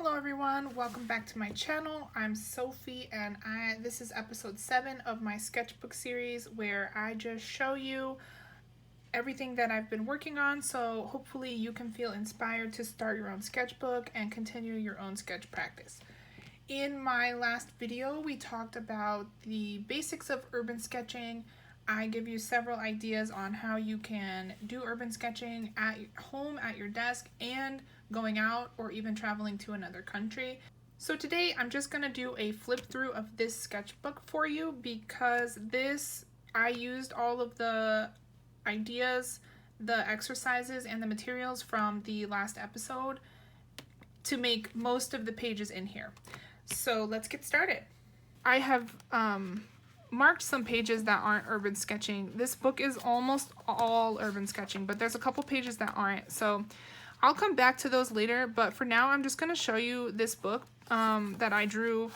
Hello everyone, welcome back to my channel. I'm Sophie and this is episode 7 of my sketchbook series where I just show you everything that I've been working on, so hopefully you can feel inspired to start your own sketchbook and continue your own sketch practice. In my last video, we talked about the basics of urban sketching. I give you several ideas on how you can do urban sketching at home, at your desk, and going out or even traveling to another country. So today I'm just going to do a flip through of this sketchbook for you because I used all of the ideas, the exercises, and the materials from the last episode to make most of the pages in here. So let's get started. I have marked some pages that aren't urban sketching. This book is almost all urban sketching, but there's a couple pages that aren't. So I'll come back to those later, but for now I'm just going to show you this book that I drew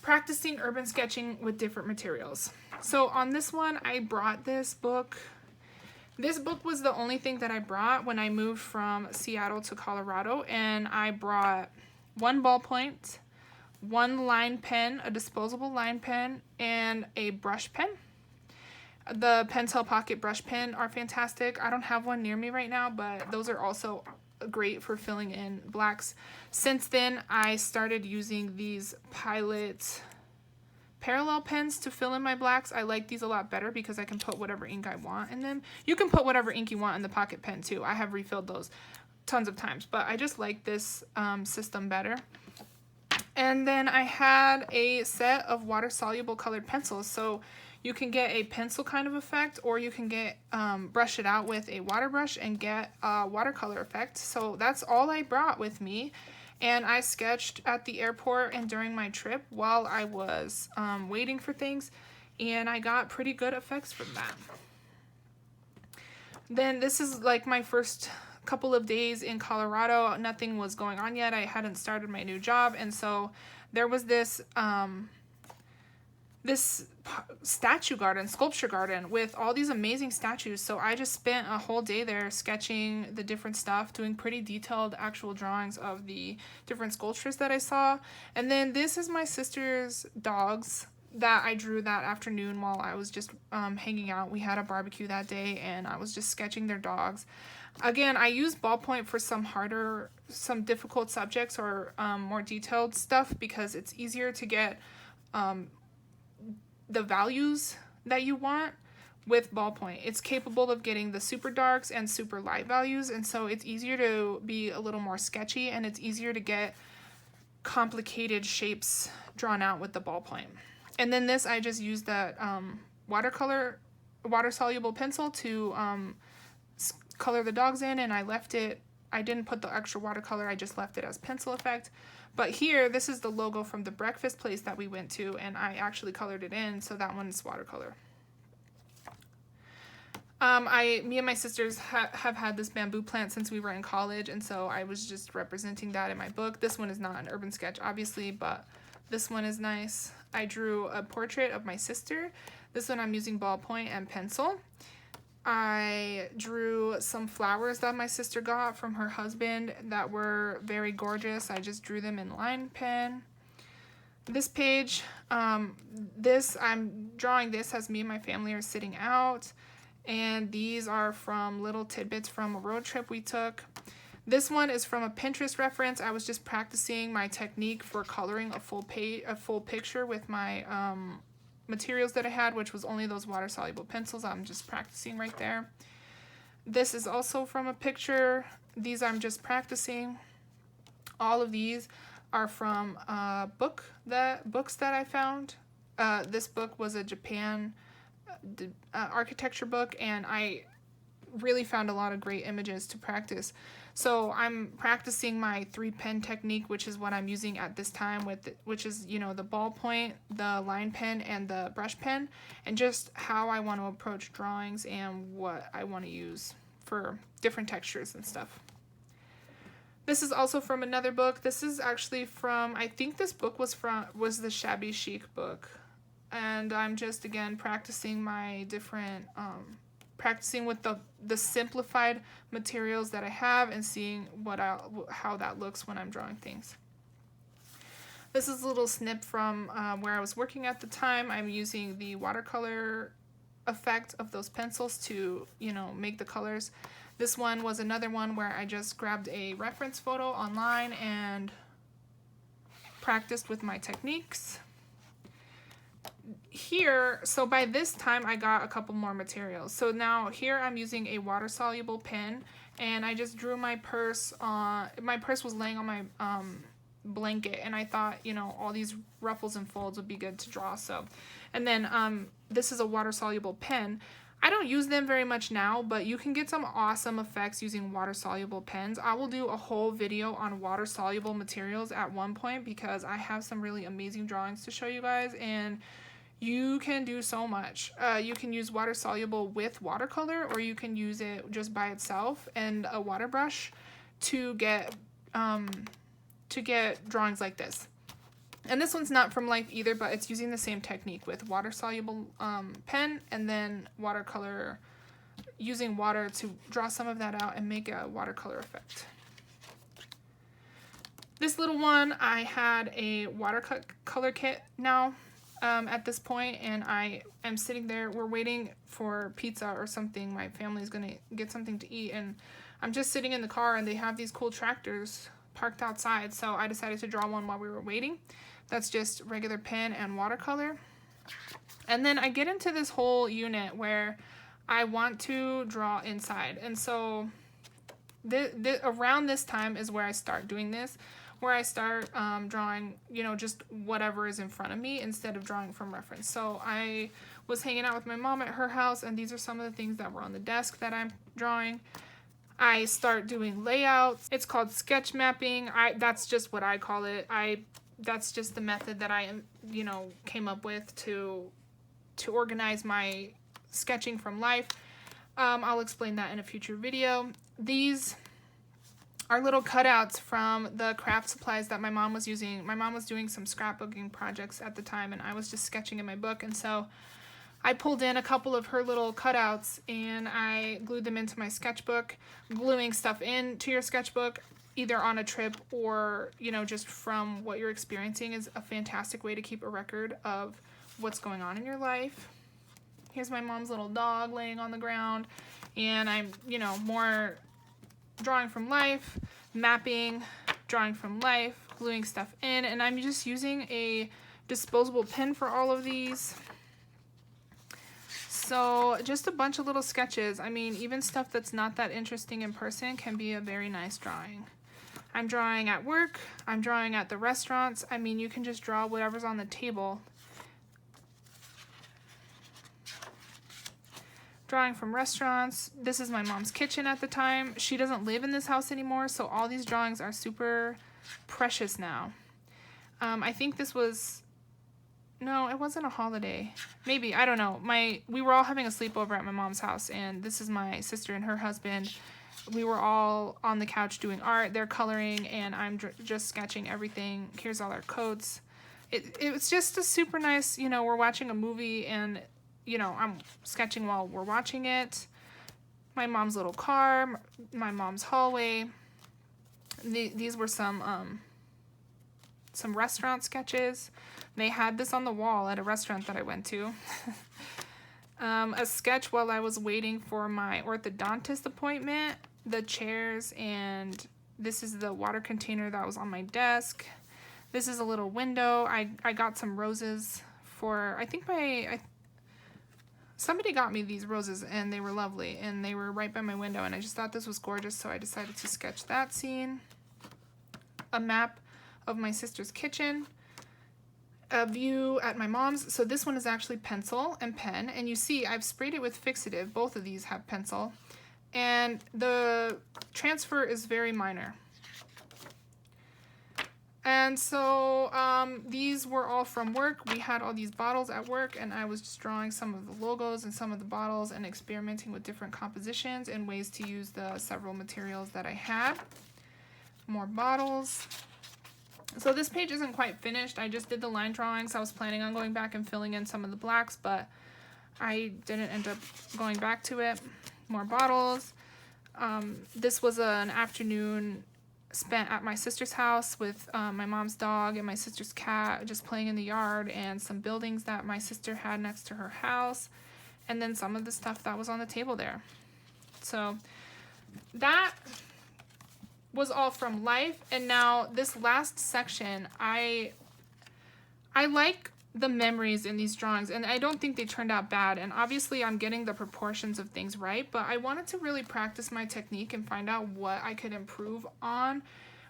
practicing urban sketching with different materials. So on this one, I brought this book. This book was the only thing that I brought when I moved from Seattle to Colorado, and I brought one ballpoint, one line pen, a disposable line pen, and a brush pen. The Pentel Pocket brush pen are fantastic. I don't have one near me right now, but those are also great for filling in blacks. Since then, I started using these Pilot parallel pens to fill in my blacks. I like these a lot better because I can put whatever ink I want in them. You can put whatever ink you want in the Pocket pen too. I have refilled those tons of times, but I just like this system better. And then I had a set of water-soluble colored pencils. So you can get a pencil kind of effect, or you can get brush it out with a water brush and get a watercolor effect. So that's all I brought with me. And I sketched at the airport and during my trip while I was waiting for things. And I got pretty good effects from that. Then this is like my first couple of days in Colorado. Nothing was going on yet. I hadn't started my new job, and so there was this sculpture garden with all these amazing statues. So I just spent a whole day there sketching the different stuff, doing pretty detailed actual drawings of the different sculptures that I saw. And then this is my sister's dogs that I drew that afternoon while I was just hanging out. We had a barbecue that day and I was just sketching their dogs. Again, I use ballpoint for some difficult subjects or more detailed stuff because it's easier to get the values that you want with ballpoint. It's capable of getting the super darks and super light values, and so it's easier to be a little more sketchy, and it's easier to get complicated shapes drawn out with the ballpoint. And then this, I just used that water-soluble pencil to color the dogs in, and I didn't put the extra watercolor, I just left it as pencil effect. But here, this is the logo from the breakfast place that we went to, and I actually colored it in, so that one's watercolor. Me and my sisters have had this bamboo plant since we were in college, and so I was just representing that in my book. This one is not an urban sketch, obviously, but this one is nice. I drew a portrait of my sister. This one I'm using ballpoint and pencil. I drew some flowers that my sister got from her husband that were very gorgeous. I just drew them in line pen. This page, I'm drawing this as me and my family are sitting out. And these are from little tidbits from a road trip we took. This one is from a Pinterest reference. I was just practicing my technique for coloring a full picture with my materials that I had, which was only those water-soluble pencils. I'm just practicing right there. This is also from a picture. These I'm just practicing. All of these are from books that I found. This book was a Japan architecture book, and I really found a lot of great images to practice. So I'm practicing my 3-pen technique, which is what I'm using at this time, which is, the ballpoint, the line pen, and the brush pen, and just how I want to approach drawings and what I want to use for different textures and stuff. This is also from another book. This is actually from, I think this book was the Shabby Chic book. And I'm just, again, practicing my different practicing with the simplified materials that I have and seeing how that looks when I'm drawing things. This is a little snip from where I was working at the time. I'm using the watercolor effect of those pencils to, you know, make the colors. This one was another one where I just grabbed a reference photo online and practiced with my techniques. Here, so by this time I got a couple more materials. So now here I'm using a water-soluble pen, and I just drew my purse on, my purse was laying on my blanket, and I thought, you know, all these ruffles and folds would be good to draw. So, and then this is a water-soluble pen. I don't use them very much now, but you can get some awesome effects using water-soluble pens. I will do a whole video on water-soluble materials at one point because I have some really amazing drawings to show you guys, and you can do so much. You can use water-soluble with watercolor, or you can use it just by itself and a water brush to get drawings like this. And this one's not from Life either, but it's using the same technique with water-soluble pen and then watercolor, using water to draw some of that out and make a watercolor effect. This little one, I had a watercolor kit now at this point, and I am sitting there, we're waiting for pizza or something. My family's gonna get something to eat, and I'm just sitting in the car, and they have these cool tractors parked outside, so I decided to draw one while we were waiting. That's just regular pen and watercolor. And then I get into this whole unit where I want to draw inside, and so around this time is where I start doing this, where I start drawing, you know, just whatever is in front of me instead of drawing from reference. So I was hanging out with my mom at her house, and these are some of the things that were on the desk that I'm drawing. I start doing layouts. It's called sketch mapping. That's just what I call it. That's just the method that I, you know, came up with to organize my sketching from life. I'll explain that in a future video. These are little cutouts from the craft supplies that my mom was using. My mom was doing some scrapbooking projects at the time, and I was just sketching in my book, and so I pulled in a couple of her little cutouts and I glued them into my sketchbook. Gluing stuff into your sketchbook, either on a trip or, you know, just from what you're experiencing, is a fantastic way to keep a record of what's going on in your life. Here's my mom's little dog laying on the ground, and I'm, you know, more drawing from life, mapping, drawing from life, gluing stuff in, and I'm just using a disposable pen for all of these. So just a bunch of little sketches. I mean, even stuff that's not that interesting in person can be a very nice drawing. I'm drawing at work. I'm drawing at the restaurants. I mean, you can just draw whatever's on the table. Drawing from restaurants. This is my mom's kitchen at the time. She doesn't live in this house anymore, so all these drawings are super precious now. I think this was... No, it wasn't a holiday. Maybe, I don't know. We were all having a sleepover at my mom's house, and this is my sister and her husband. We were all on the couch doing art. They're coloring, and I'm just sketching everything. Here's all our coats. It was just a super nice, you know, we're watching a movie, and, you know, I'm sketching while we're watching it. My mom's little car, my mom's hallway. These were some restaurant sketches. They had this on the wall at a restaurant that I went to. A sketch while I was waiting for my orthodontist appointment. The chairs, and this is the water container that was on my desk. This is a little window. I got some roses for, I think somebody got me these roses, and they were lovely, and they were right by my window, and I just thought this was gorgeous, so I decided to sketch that scene. A map of my sister's kitchen. A view at my mom's. So this one is actually pencil and pen, and you see I've sprayed it with fixative. Both of these have pencil, and the transfer is very minor. And so these were all from work. We had all these bottles at work, and I was just drawing some of the logos and some of the bottles and experimenting with different compositions and ways to use the several materials that I had. More bottles. So this page isn't quite finished. I just did the line drawings. I was planning on going back and filling in some of the blacks, but I didn't end up going back to it. More bottles. This was an afternoon spent at my sister's house with my mom's dog and my sister's cat, just playing in the yard, and some buildings that my sister had next to her house, and then some of the stuff that was on the table there. So that was all from life. And now this last section, I like the memories in these drawings, and I don't think they turned out bad, and obviously I'm getting the proportions of things right, but I wanted to really practice my technique and find out what I could improve on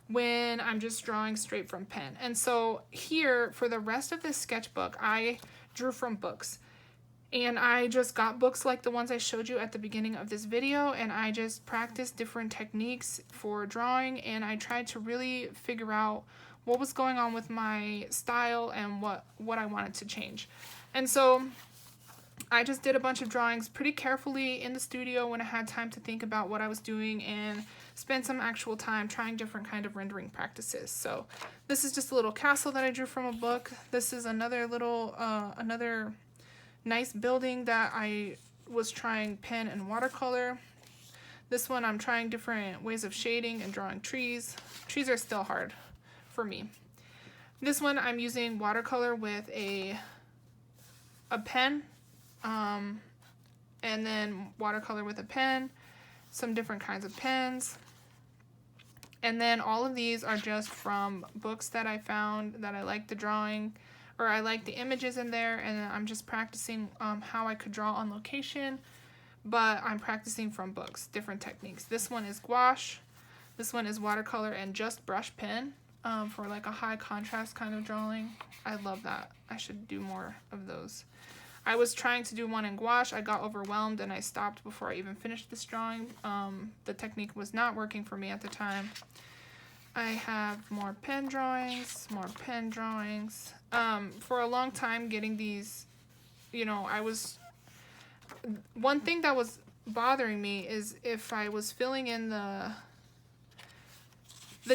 when I'm just drawing straight from pen. And so here, for the rest of this sketchbook, I drew from books. And I just got books like the ones I showed you at the beginning of this video, and I just practiced different techniques for drawing, and I tried to really figure out what was going on with my style and what I wanted to change. And so I just did a bunch of drawings pretty carefully in the studio when I had time to think about what I was doing, and spend some actual time trying different kind of rendering practices. So this is just a little castle that I drew from a book. This is another little, another nice building that I was trying pen and watercolor. This one I'm trying different ways of shading and drawing trees. Trees are still hard for me. This one I'm using watercolor with a pen, and then watercolor with a pen, some different kinds of pens. And then all of these are just from books that I found that I like the drawing, or I like the images in there, and I'm just practicing how I could draw on location, but I'm practicing from books, different techniques. This one is gouache, this one is watercolor and just brush pen for like a high contrast kind of drawing. I love that. I should do more of those. I was trying to do one in gouache. I got overwhelmed and I stopped before I even finished this drawing. The technique was not working for me at the time. I have more pen drawings, more pen drawings. For a long time getting these, you know, one thing that was bothering me is if I was filling in the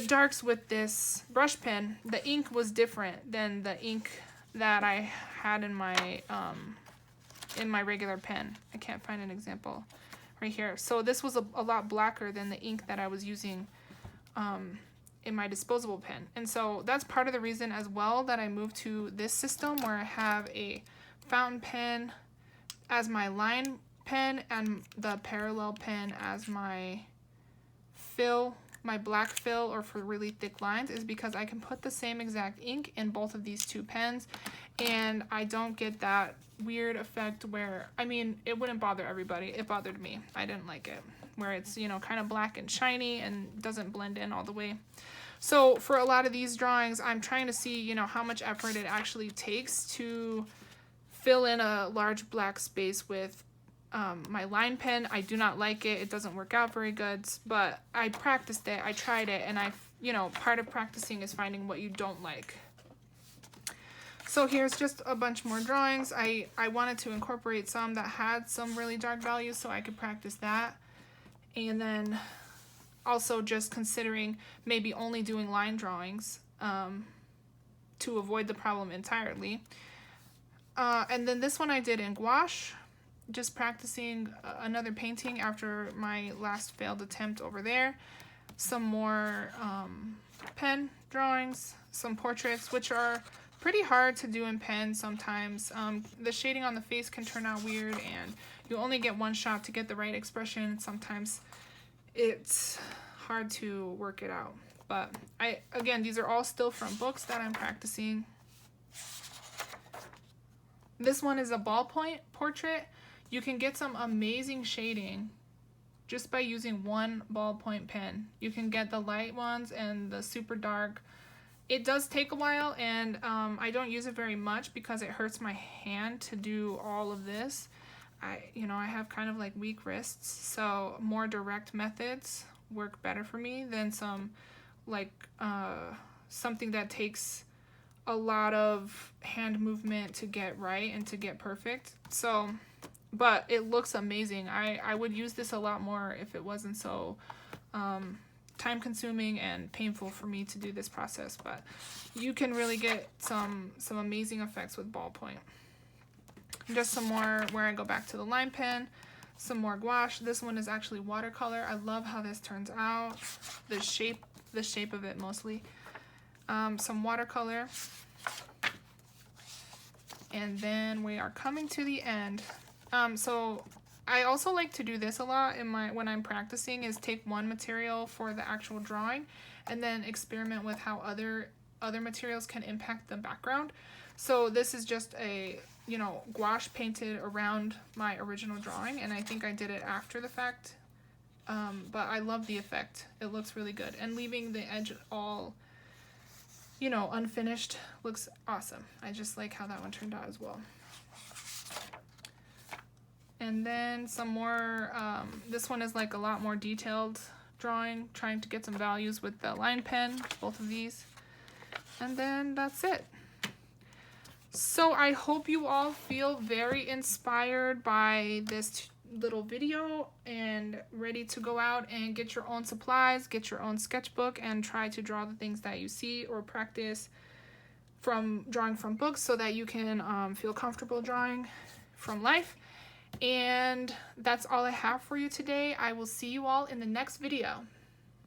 darks with this brush pen, the ink was different than the ink that I had in my regular pen. I can't find an example right here. So this was a lot blacker than the ink that I was using in my disposable pen. And so that's part of the reason as well that I moved to this system where I have a fountain pen as my line pen and the parallel pen as my fill, my black fill, or for really thick lines, is because I can put the same exact ink in both of these two pens and I don't get that weird effect where, I mean, it wouldn't bother everybody. It bothered me. I didn't like it. Where it's, you know, kind of black and shiny and doesn't blend in all the way. So for a lot of these drawings, I'm trying to see, you know, how much effort it actually takes to fill in a large black space with my line pen. I do not like it. It doesn't work out very good, but I practiced it. I tried it, and you know, part of practicing is finding what you don't like. So here's just a bunch more drawings. I wanted to incorporate some that had some really dark values so I could practice that. And then also just considering maybe only doing line drawings to avoid the problem entirely. And then this one I did in gouache, just practicing another painting after my last failed attempt over there. Some more pen drawings, some portraits, which are pretty hard to do in pen sometimes. The shading on the face can turn out weird, and you only get one shot to get the right expression. Sometimes it's hard to work it out. But again, these are all still from books that I'm practicing. This one is a ballpoint portrait. You can get some amazing shading just by using one ballpoint pen. You can get the light ones and the super dark. It does take a while, and I don't use it very much because it hurts my hand to do all of this. I have kind of like weak wrists, so more direct methods work better for me than some like something that takes a lot of hand movement to get right and to get perfect. So, but it looks amazing. I would use this a lot more if it wasn't so time consuming and painful for me to do this process, but you can really get some amazing effects with ballpoint. Just some more where I go back to the line pen, some more gouache. This one is actually watercolor. I love how this turns out. The shape the shape of it mostly. Some watercolor. And then we are coming to the end. So I also like to do this a lot in when I'm practicing, is take one material for the actual drawing and then experiment with how other materials can impact the background. So this is just a, gouache painted around my original drawing, and I think I did it after the fact. But I love the effect. It looks really good. And leaving the edge all, unfinished looks awesome. I just like how that one turned out as well. And then some more, this one is like a lot more detailed drawing, trying to get some values with the line pen, both of these. And then that's it. So I hope you all feel very inspired by this little video and ready to go out and get your own supplies, get your own sketchbook, and try to draw the things that you see, or practice from drawing from books so that you can feel comfortable drawing from life. And that's all I have for you today. I will see you all in the next video.